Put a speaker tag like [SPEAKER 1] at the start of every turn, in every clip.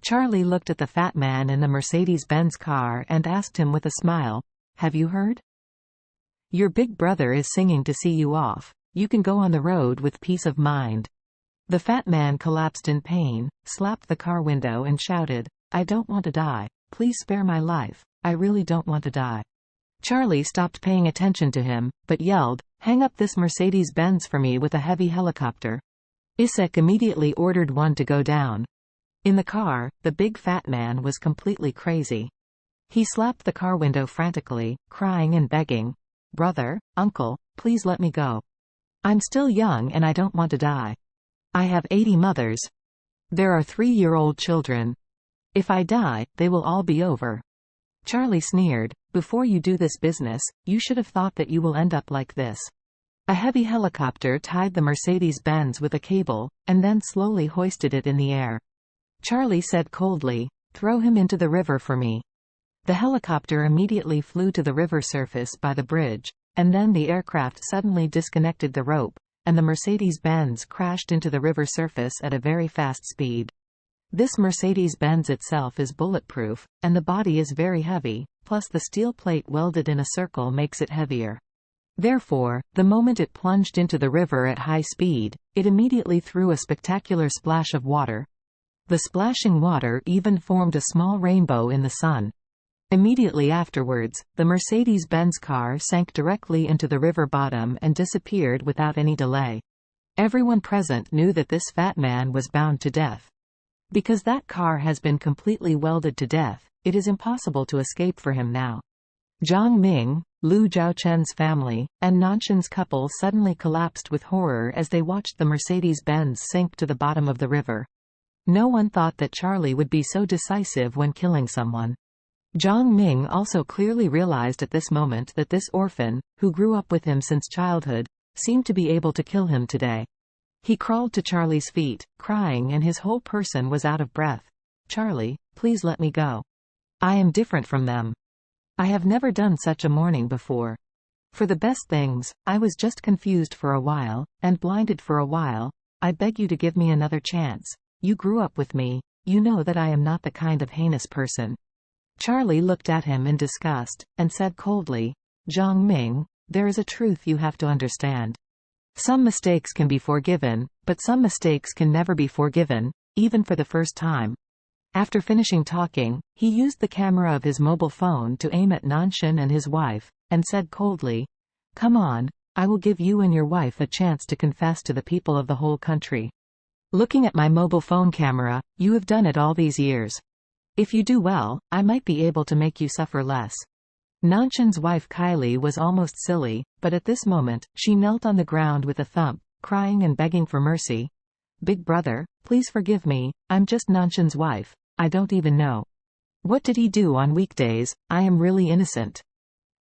[SPEAKER 1] Charlie looked at the fat man in the Mercedes-Benz car and asked him with a smile, "Have you heard? Your big brother is singing to see you off. You can go on the road with peace of mind." The fat man collapsed in pain, slapped the car window and shouted, "I don't want to die. Please spare my life. I really don't want to die." Charlie stopped paying attention to him, but yelled, "Hang up this Mercedes-Benz for me with a heavy helicopter." Isaac immediately ordered one to go down. In the car, the big fat man was completely crazy. He slapped the car window frantically, crying and begging, "Brother, uncle, please let me go. I'm still young and I don't want to die. I have 80 mothers. There are 3-year-old children. If I die, they will all be over." Charlie sneered, "Before you do this business, you should have thought that you will end up like this." A heavy helicopter tied the Mercedes-Benz with a cable, and then slowly hoisted it in the air. Charlie said coldly, "Throw him into the river for me." The helicopter immediately flew to the river surface by the bridge, and then the aircraft suddenly disconnected the rope, and the Mercedes-Benz crashed into the river surface at a very fast speed. This Mercedes-Benz itself is bulletproof, and the body is very heavy, plus the steel plate welded in a circle makes it heavier. Therefore, the moment it plunged into the river at high speed, it immediately threw a spectacular splash of water. The splashing water even formed a small rainbow in the sun. Immediately afterwards, the Mercedes-Benz car sank directly into the river bottom and disappeared without any delay. Everyone present knew that this fat man was bound to death. Because that car has been completely welded to death, it is impossible to escape for him now. Zhang Ming, Lu Zhaochen's family, and Nanshan's couple suddenly collapsed with horror as they watched the Mercedes-Benz sink to the bottom of the river. No one thought that Charlie would be so decisive when killing someone. Zhang Ming also clearly realized at this moment that this orphan, who grew up with him since childhood, seemed to be able to kill him today. He crawled to Charlie's feet, crying, and his whole person was out of breath. "Charlie, please let me go. I am different from them. I have never done such a morning before. For the best things, I was just confused for a while, and blinded for a while. I beg you to give me another chance. You grew up with me. You know that I am not the kind of heinous person." Charlie looked at him in disgust, and said coldly, "Zhang Ming, there is a truth you have to understand. Some mistakes can be forgiven, but some mistakes can never be forgiven, even for the first time." After finishing talking, he used the camera of his mobile phone to aim at Nanshan and his wife, and said coldly, "Come on, I will give you and your wife a chance to confess to the people of the whole country. Looking at my mobile phone camera, you have done it all these years. If you do well, I might be able to make you suffer less." Nanshan's wife Kylie was almost silly, but at this moment, she knelt on the ground with a thump, crying and begging for mercy. "Big brother, please forgive me, I'm just Nanshan's wife. I don't even know. What did he do on weekdays? I am really innocent."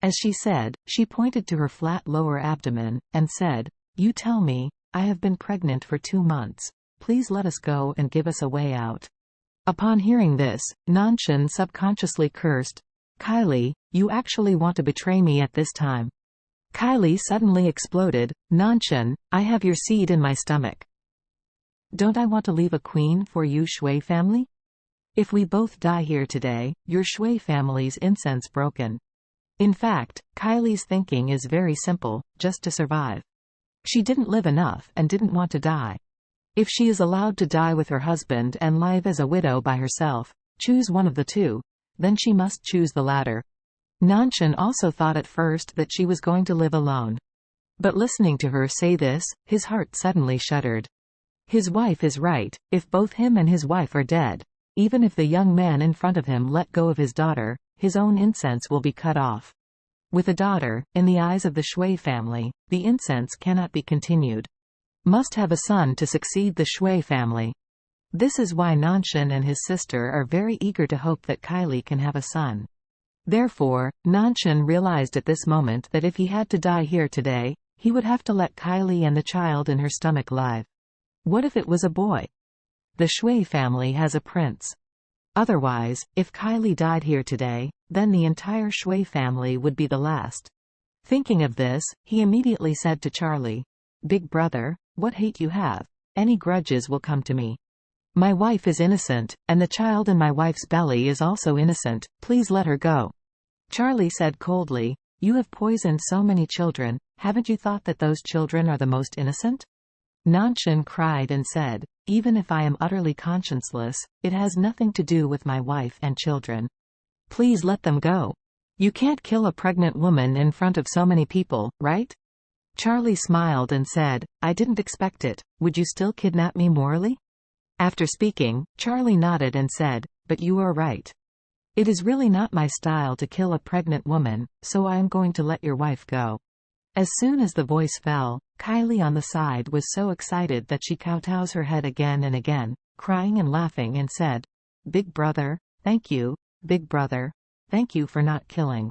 [SPEAKER 1] As she said, she pointed to her flat lower abdomen, and said, "You tell me, I have been pregnant for 2 months. Please let us go and give us a way out." Upon hearing this, Nanshan subconsciously cursed, "Kylie, you actually want to betray me at this time." Kylie suddenly exploded, "Nanshan, I have your seed in my stomach. Don't I want to leave a queen for you Shui family? If we both die here today, your Shui family's incense broken." In fact, Kylie's thinking is very simple, just to survive. She didn't live enough and didn't want to die. If she is allowed to die with her husband and live as a widow by herself, choose one of the two, then she must choose the latter. Nanshan also thought at first that she was going to live alone. But listening to her say this, his heart suddenly shuddered. His wife is right, if both him and his wife are dead, even if the young man in front of him let go of his daughter, his own incense will be cut off. With a daughter, in the eyes of the Shui family, the incense cannot be continued. Must have a son to succeed the Shui family. This is why Nanshan and his sister are very eager to hope that Kylie can have a son. Therefore, Nanshan realized at this moment that if he had to die here today, he would have to let Kylie and the child in her stomach live. What if it was a boy? The Shui family has a prince. Otherwise, if Kylie died here today, then the entire Shui family would be the last. Thinking of this, he immediately said to Charlie, "Big brother, what hate you have. Any grudges will come to me. My wife is innocent, and the child in my wife's belly is also innocent. Please let her go." Charlie said coldly, "You have poisoned so many children. Haven't you thought that those children are the most innocent?" Nanshan cried and said, "Even if I am utterly conscienceless, it has nothing to do with my wife and children. Please let them go. You can't kill a pregnant woman in front of so many people, right?" Charlie smiled and said, "I didn't expect it. Would you still kidnap me morally?" After speaking, Charlie nodded and said, "But you are right. It is really not my style to kill a pregnant woman, so I am going to let your wife go." As soon as the voice fell, Kylie on the side was so excited that she kowtows her head again and again, crying and laughing and said, "Big brother, thank you, big brother. Thank you for not killing